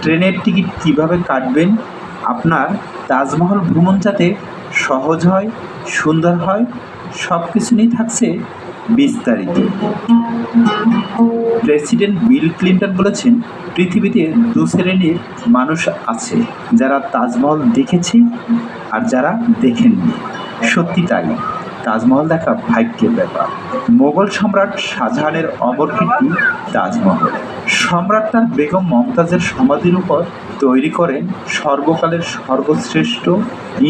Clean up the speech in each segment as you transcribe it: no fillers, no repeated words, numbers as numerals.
ট্রেনের টিকিট কিভাবে কাটবেন, আপনার তাজমহল ভ্রমণ যাতে সহজ হয়, সুন্দর হয়, সব কিছু নিয়ে থাকছে বিস্তারিত। প্রেসিডেন্ট বিল ক্লিন্টন বলেছেন, পৃথিবীতে দু শ্রেণীর মানুষ আছে, যারা তাজমহল দেখেছে আর যারা দেখেননি। সত্যি তাই, তাজমহল দেখা ভাগ্যের ব্যাপার। মোগল সম্রাট শাহজাহানের অমর কীর্তি তাজমহল। সম্রাট তার বেগম মমতাজের সমাধির উপর তৈরি করেন সর্বকালের সর্বশ্রেষ্ঠ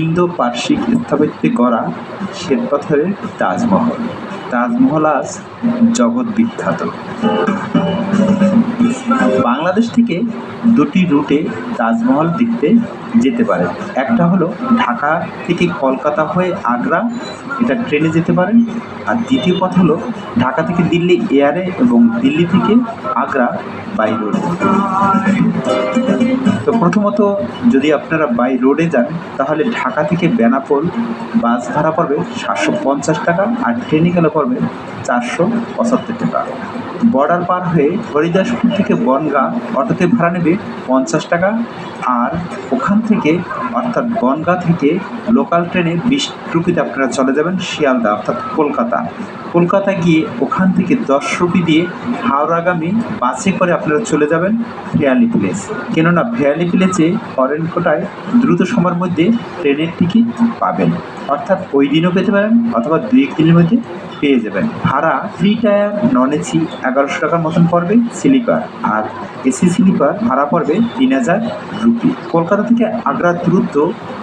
ইন্দো পার্শ্বিক স্থাপত্যে গড়া শ্বেতপাথরের তাজমহল। তাজমহল আজ জগৎ বিখ্যাত। বাংলাদেশ থেকে দুটি রুটে তাজমহল দেখতে যেতে পারেন। একটা হলো ঢাকা থেকে কলকাতা হয়ে আগ্রা, এটা ট্রেনে যেতে পারেন। আর দ্বিতীয় পথ হলো ঢাকা থেকে দিল্লি এয়ারে এবং দিল্লি থেকে আগ্রা বাই রোডে। তো প্রথমত যদি আপনারা বাই রোডে যান, তাহলে ঢাকা থেকে বেনাপোল বাস ভাড়া পড়বে 750 টাকা, আর ট্রেনে গেলে পড়বে 475 টাকা। বর্ডার পার হয়ে হরিদাসপুর থেকে বনগাঁ অটোতে ভাড়া নেবে 50 টাকা, আর ওখান থেকে অর্থাৎ বনগাঁ থেকে লোকাল ট্রেনে 20 রুপিতে আপনারা চলে যাবেন শিয়ালদা অর্থাৎ কলকাতা গিয়ে ওখান থেকে 10 রুপি দিয়ে হাওড়াগামী বাসে করে আপনারা চলে যাবেন ভ্যালি প্লেস। কেননা ভ্যালি প্লেসে ফরেন কোটায় দ্রুত সময়ের মধ্যে ট্রেনের টিকিট পাবেন, অর্থাৎ ওই দিনও পেতে পারেন অথবা 2-1 দিনের মধ্যে পেয়ে যাবেন। ভাড়া 3 টায়ার নন এসি 1100 টাকার মতন পড়বে স্লিপার, আর এসি স্লিপার ভাড়া পড়বে 3000 রুপি। কলকাতা থেকে আগ্রার দূরত্ব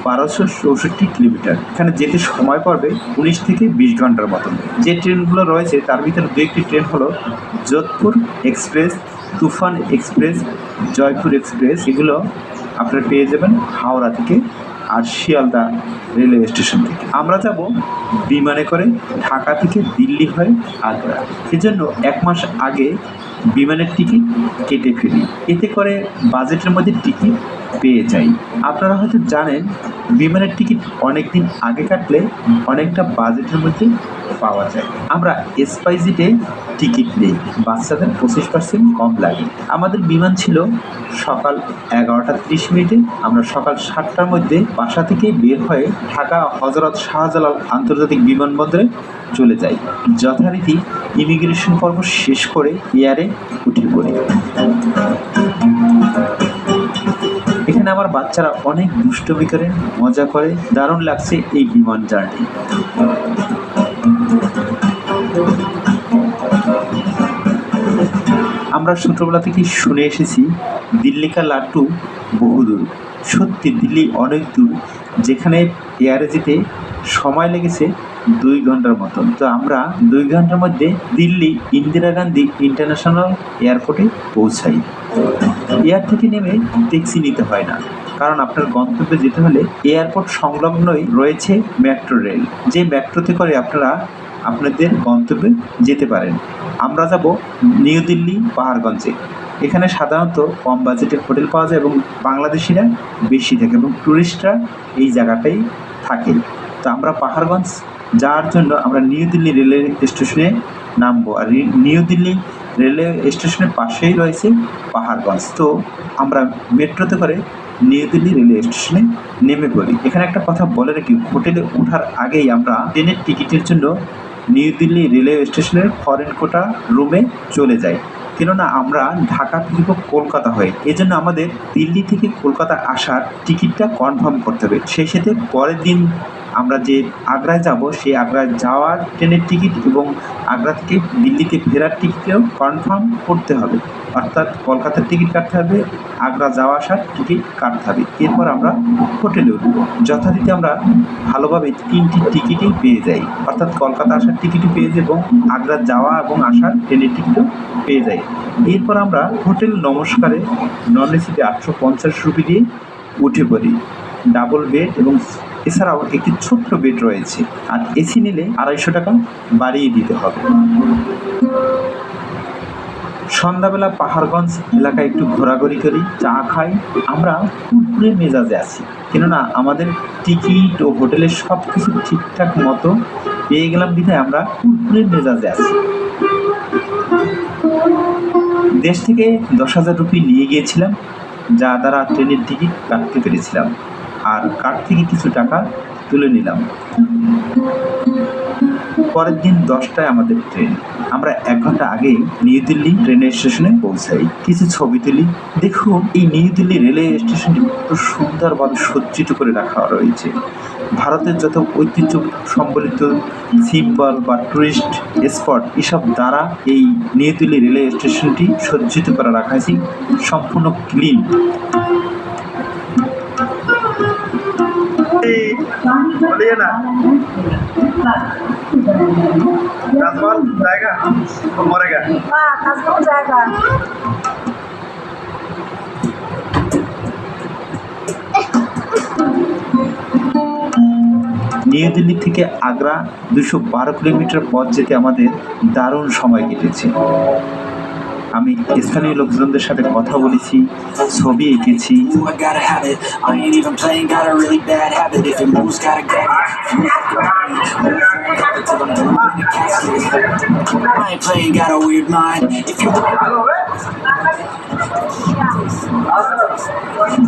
1264 কিলোমিটার। এখানে যেতে সময় পড়বে 19 থেকে 20 ঘন্টার মতন। যে ট্রেনগুলো রয়েছে তার ভিতরে 2-1টি ট্রেন হলো যোধপুর এক্সপ্রেস, তুফান এক্সপ্রেস, জয়পুর এক্সপ্রেস। এগুলো আপনারা পেয়ে যাবেন হাওড়া থেকে আর শিয়ালদা রেলওয়ে স্টেশন থেকে। আমরা যাব বিমানে করে ঢাকা থেকে দিল্লি হয়ে আগ্রা। এজন্য 1 মাস আগে বিমানের টিকিট কেটে ফেলি, এতে করে বাজেটের মধ্যে টিকিট পেয়ে যাই। আপনারা হয়তো জানেন, বিমানের টিকিট অনেক দিন আগে কাটলে অনেকটা বাজেটের মধ্যে পাওয়া যায়। আমরা স্পাইসিতে টিকিট নেই, বাচ্চাদের 25% কম লাগে। আমাদের বিমান ছিল সকাল 11টা 30 মিনিটে। আমরা সকাল 7টার মধ্যে বাসা থেকে বের হয়ে ঢাকা হজরত শাহজালাল আন্তর্জাতিক বিমানবন্দরে চলে যাই। যথারীতি ইমিগ্রেশন পর্ব শেষ করে এয়ারে উঠে পড়ি। এখানে আমার বাচ্চারা অনেক দুষ্টমি করে, মজা করে। দারুণ লাগছে এই বিমান জার্নি। আমরা ছোটবেলা থেকে শুনে এসেছি দিল্লি কা লাড্ডু বহুদূর। সত্যি দিল্লি অনেক দূর, যেখানে এয়ারে যেতে সময় লেগেছে 2 ঘন্টার মতন। তো আমরা 2 ঘন্টার মধ্যে দিল্লি ইন্দিরা গান্ধী ইন্টারন্যাশনাল এয়ারপোর্টে পৌঁছাই। এয়ার থেকে নেমে ট্যাক্সি নিতে হয় না, কারণ আপনার গন্তব্যে যেতে হলে এয়ারপোর্ট সংলগ্নই রয়েছে মেট্রো রেল, যে মেট্রোতে করে আপনারা আপনাদের গন্তব্যে যেতে পারেন। আমরা যাব নিউ দিল্লি পাহাড়গঞ্জে। এখানে সাধারণত কম বাজেটের হোটেল পাওয়া যায় এবং বাংলাদেশিরা বেশি থাকে এবং ট্যুরিস্টরা এই জায়গাটাই থাকে। তো আমরা পাহাড়গঞ্জ যাওয়ার জন্য আমরা নিউ দিল্লি রেলওয়ে স্টেশনে নামবো, আর নিউ দিল্লি রেলওয়ে স্টেশনের পাশেই রয়েছে পাহাড়গঞ্জ। তো আমরা মেট্রোতে করে নিউ দিল্লি রেলওয়ে স্টেশনে নেমে পড়ি। এখানে একটা কথা বলে রাখি, হোটেলে ওঠার আগেই আমরা ট্রেনের টিকিটের জন্য নিউ দিল্লি রেলওয়ে স্টেশনের ফরেন কোটা রুমে চলে যাই। কেননা আমরা ঢাকা থেকে কলকাতা হয়ে, এজন্য আমাদের দিল্লি থেকে কলকাতা আসার টিকিটটা কনফার্ম করতে হবে। সেই সাথে পরের দিন আমরা যে আগ্রায় যাব, সেই আগ্রায় যাওয়ার ট্রেনের টিকিট এবং আগ্রা থেকে দিল্লিতে ফেরার টিকিটও কনফার্ম করতে হবে। অর্থাৎ কলকাতার টিকিট কাটতে হবে, আগ্রা যাওয়া আসার টিকিট কাটতে হবে। এরপর আমরা হোটেলে উঠব। যথারীতি আমরা ভালোভাবে 3টি টিকিটই পেয়ে যাই, অর্থাৎ কলকাতা আসার টিকিটও পেয়ে যাই এবং আগ্রা যাওয়া এবং আসার ট্রেনের টিকিটও পেয়ে যাই। এরপর আমরা হোটেল নমস্কারে নন এসিতে 850 রুপি দিয়ে উঠে পড়ি। ডাবল বেড এবং এছাড়াও একটি ছোট্ট বেড রয়েছে, আর এসি নিলে 250 টাকা বাড়িয়ে দিতে হবে। সন্ধ্যাবেলা পাহাড়গঞ্জ এলাকায় একটু ঘোরাঘুরি করি, চা খাই। আমরা ফুরফুরে মেজাজে আছি, কেননা আমাদের টিকিট ও হোটেলের সব কিছু ঠিকঠাক মতো পেয়ে গেলাম বিধায় আমরা ফুরফুরে মেজাজে আছি। দেশ থেকে 10,000 রুপি নিয়ে গিয়েছিলাম, যা দ্বারা ট্রেনের টিকিট কাটতে পেরেছিলাম, আর কার্ড থেকে কিছু টাকা তুলে নিলাম। পরের দিন 10টায় আমাদের ট্রেন। আমরা 1 ঘন্টা আগে নিউ দিল্লি রেলওয়ে স্টেশনে পৌঁছাই। কিছু ছবি তুলি। দেখুন, এই নিউ দিল্লি রেলওয়ে স্টেশনটি খুব সুন্দরভাবে সজ্জিত করে রাখা রয়েছে। ভারতের যত ঐতিহ্য সম্বলিত সিম্বল বা টুরিস্ট স্পট এসব দ্বারা এই নিউ দিল্লি রেলওয়ে স্টেশনটি সজ্জিত করে রাখা হয়েছে, সম্পূর্ণ ক্লিন। बोलिए ना, ताजमहल जाएगा तो मरेगा। हाँ, ताजमहल जाएगा। নিউ দিল্লি থেকে আগ্রা 212 কিলোমিটার পথ যেতে আমাদের দারুণ সময় কেটেছে। আমি স্থানীয় লোকজনদের সাথে কথা বলেছি, ছবি এঁকেছি।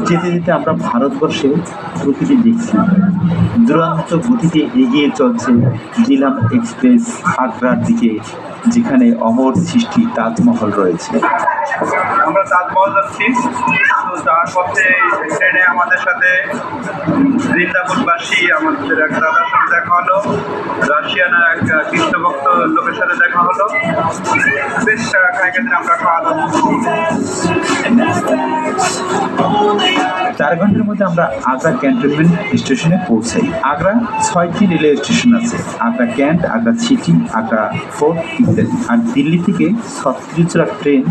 যেতে যেতে আমরা ভারতবর্ষে প্রকৃতি দেখছি। দুরন্ত গতিতে এগিয়ে চলছে জিলাম এক্সপ্রেস আগ্রার দিকে, যেখানে অমর সৃষ্টি তাজমহল রয়েছে। আমরা তাজমহল যাচ্ছি। তো যাওয়ার পথে ট্রেনে আমাদের সাথে বৃন্দাবনবাসী আমাদের এক দাদার সাথে দেখা হলো, রাশিয়ান এক কৃষ্ণভক্ত লোকের সাথে দেখা হলো। বেশ খাইখাতে আমরা খাওয়া দাওয়া। 4 ঘন্টার মধ্যে আমরা আগ্রা ক্যান্টনমেন্ট স্টেশনে পৌঁছাই। আগ্রা 6টি রেলওয়ে স্টেশন আছে: Agra can't, Agra city, Agra fort ইত্যাদি। আর দিল্লি থেকে 36 টা ট্রেন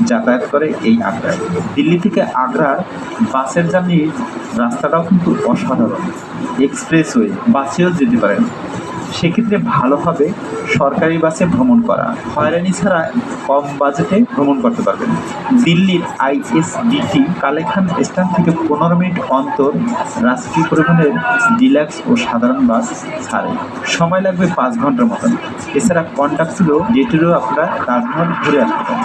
যাতায়াত করে এই আগ্রায়। দিল্লি থেকে আগ্রার বাসের জার্নির রাস্তাটাও কিন্তু অসাধারণ। এক্সপ্রেসওয়ে, বাসেও যেতে পারেন। সেক্ষেত্রে ভালো হবে সরকারি বাসে ভ্রমণ করা। হয়রানি ছাড়া কম বাজেটে ভ্রমণ করতে পারবেন। দিল্লির ISDT কালেখান স্ট্যান্ড থেকে 15 মিনিট অন্তর রাষ্ট্রীয় পরিবহনের ডিলাক্স ও সাধারণ বাস ছাড়ে। সময় লাগবে 5 ঘন্টার মতন। এছাড়া কন্ডাক্ট ছিল যেটিরও আপনারা তাজমহল ঘুরে আসতে পারেন।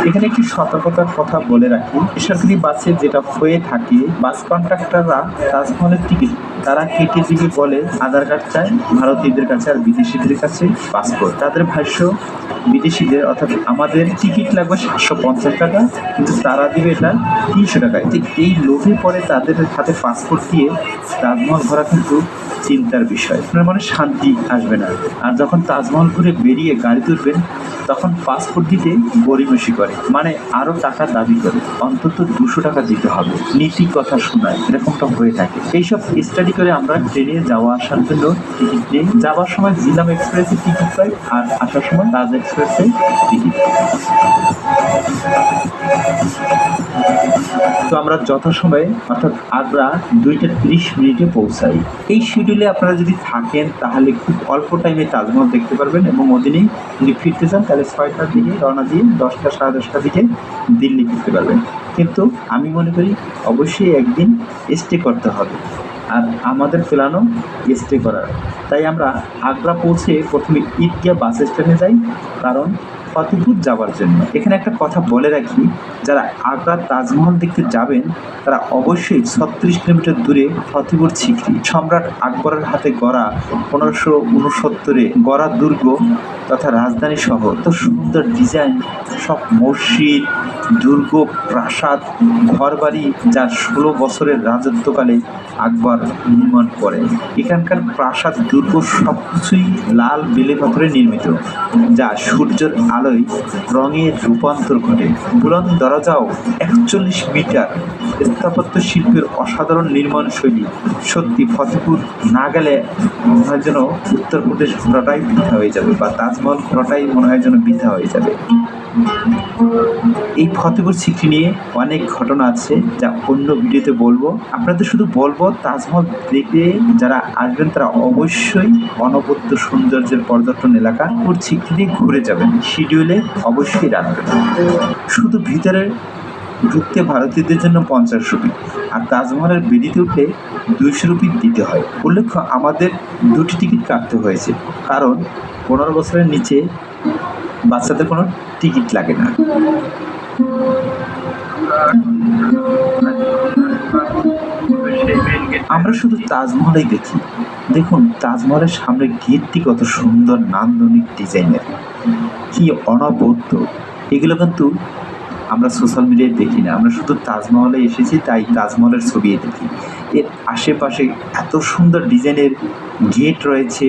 এখানে একটি সতর্কতার কথা বলে রাখি, বেসরকারি বাসে যেটা হয়ে থাকে, বাস কন্ট্রাক্টররা তাজমহলের টিকিট তারা কেটে দিবে বলে আধার কার্ড চায় ভারতীয়দের কাছে আর বিদেশিদের কাছে পাসপোর্ট। তাদের ভাষ্য, বিদেশিদের অর্থাৎ আমাদের টিকিট লাগবে 750 টাকা, কিন্তু তারা দিবে এটা 300 টাকায়। তো এই লোভে পরে তাদের হাতে পাসপোর্ট দিয়ে তাজমহল ঘোরা কিন্তু চিন্তার বিষয়। আপনার মনে শান্তি আসবে না। আর যখন তাজমহল ঘুরে বেরিয়ে গাড়ি তুলবেন, তখন পাসপোর্ট দিতে গড়িমসি করে, মানে আরও টাকা দাবি করে। অন্তত 200 টাকা দিতে হবে। নীতি কথা শোনায়, এরকমটা হয়ে থাকে। এইসব স্টাডি করে আমরা ট্রেনে যাওয়া আসার জন্য টিকিট নিই। যাওয়ার সময় জিলাম এক্সপ্রেসে টিকিট পাই, আর আসার সময় তাজ এক্সপ্রেসে টিকিট। তো আমরা যথাসময়ে অর্থাৎ আগ্রা 2টা 30 মিনিটে পৌঁছাই। এই শিডিউলে আপনারা যদি থাকেন তাহলে খুব অল্প টাইমে তাজমহল দেখতে পারবেন, এবং ওদিনেই যদি ফিরতে চান তাহলে 6টার দিকে রওনা দিয়ে 10টা সাড়ে 10টার দিকে দিল্লি ফিরতে পারবেন। কিন্তু আমি মনে করি অবশ্যই একদিন স্টে করতে হবে, আর আমাদের প্ল্যানও স্টে করার। তাই আমরা আগ্রা পৌঁছে প্রথমে ঈদগাহ বাস স্ট্যান্ডে যাই, কারণ ফতেপুর যাওয়ার জন্য। এখানে একটা কথা বলে রাখি, যারা আগ্রার তাজমহল দেখতে যাবেন তারা অবশ্যই 36 কিলোমিটার দূরে ফতেপুর সিক্রি, সম্রাট আকবরের হাতে গড়া 1569-এ গড়া দুর্গ তথা রাজধানী শহর। তো সুন্দর ডিজাইন, সব মসজিদ, দুর্গ, প্রাসাদ, ঘরবাড়ি, যা 16 বছরের রাজত্বকালে আকবর নির্মাণ করেন। এখানকার প্রাসাদ, দুর্গ সব কিছুই লাল বেলে পাথরে নির্মিত, যা সূর্যের আলোয় রঙের রূপান্তর ঘটে। বুলন্দ দরজাও 41 মিটার। স্থাপত্য শিল্পের অসাধারণ নির্মাণ শৈলী। সত্যি ফতেপুর না গেলে মনে হয় যেন উত্তরপ্রদেশ ঘোরাটাই বৃথা হয়ে যাবে, বা তাজমহল ঘোরাটাই মনে হয় যেন বৃথা হয়ে যাবে। এই ফতেপুর সিক্রি নিয়ে অনেক ঘটনা আছে, যা অন্য ভিডিওতে বলবো। আপনাদের শুধু বলবো, তাজমহল দেখতে যারা আসবেন তারা অবশ্যই অনবদ্য সৌন্দর্যের পর্যটন এলাকা সিক্রি ঘুরে যাবেন। শিডিউলে অবশ্যই রাখবেন। শুধু ভিতরে ঢুকতে ভারতীয়দের জন্য 50 রুপি, আর তাজমহলের বেদিতে উঠলে 200 রুপি দিতে হয়। উল্লেখ্য, আমাদের 2টি টিকিট কাটতে হয়েছে, কারণ 15 বছরের নিচে বাচ্চাদের কোনো টিকিট লাগে না। সেই মেন গেট আমরা শুধু তাজমহলই দেখি। দেখুন তাজমহলের সামনে গেটটি কত সুন্দর নান্দনিক ডিজাইনের, কি অনবদ্য। এগুলো কিন্তু আমরা সোশ্যাল মিডিয়ায় দেখি না, আমরা শুধু তাজমহলে এসেছি তাই তাজমহলের ছবি দেখি। এর আশেপাশে এত সুন্দর ডিজাইনের গেট রয়েছে,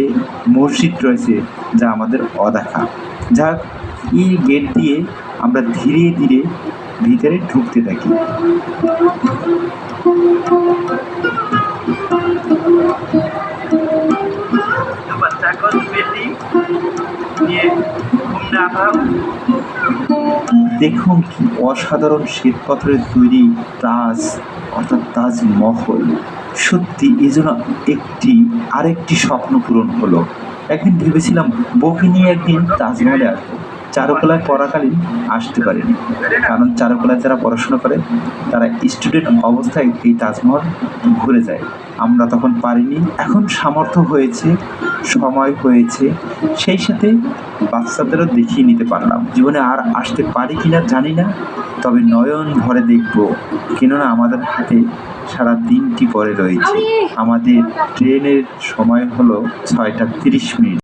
মসজিদ রয়েছে, যা আমাদের অদেখা। যাক, এই গেট দিয়ে আমরা ধীরে ধীরে ভিতরে ঢুকতে থাকি। बच्चा को बेटी ये घूमने आता हूँ। দেখুন কি অসাধারণ শ্বেত পাথরের তৈরি তাজ, অর্থাৎ তাজমহল। সত্যি এ যেন আরেকটি স্বপ্ন পূরণ হলো। একদিন ভেবেছিলাম বউকে নিয়ে একদিন তাজমহলে আসবো, চারুকলায় পড়াকালীন আসতে পারিনি, কারণ চারুকলায় যারা পড়াশোনা করে তারা স্টুডেন্ট অবস্থায় এই তাজমহল ঘুরে যায়। আমরা তখন পারিনি, এখন সামর্থ্য হয়েছে, সময় হয়েছে, সেই সাথে বাচ্চাদেরও দেখিয়ে নিতে পারলাম। জীবনে আর আসতে পারি কিনা জানি না, তবে নয়ন ভরে দেখব, কেননা আমাদের হাতে সারা দিনটি পড়ে রয়েছে। আমাদের ট্রেনের সময় হলো 6টা 30 মিনিট।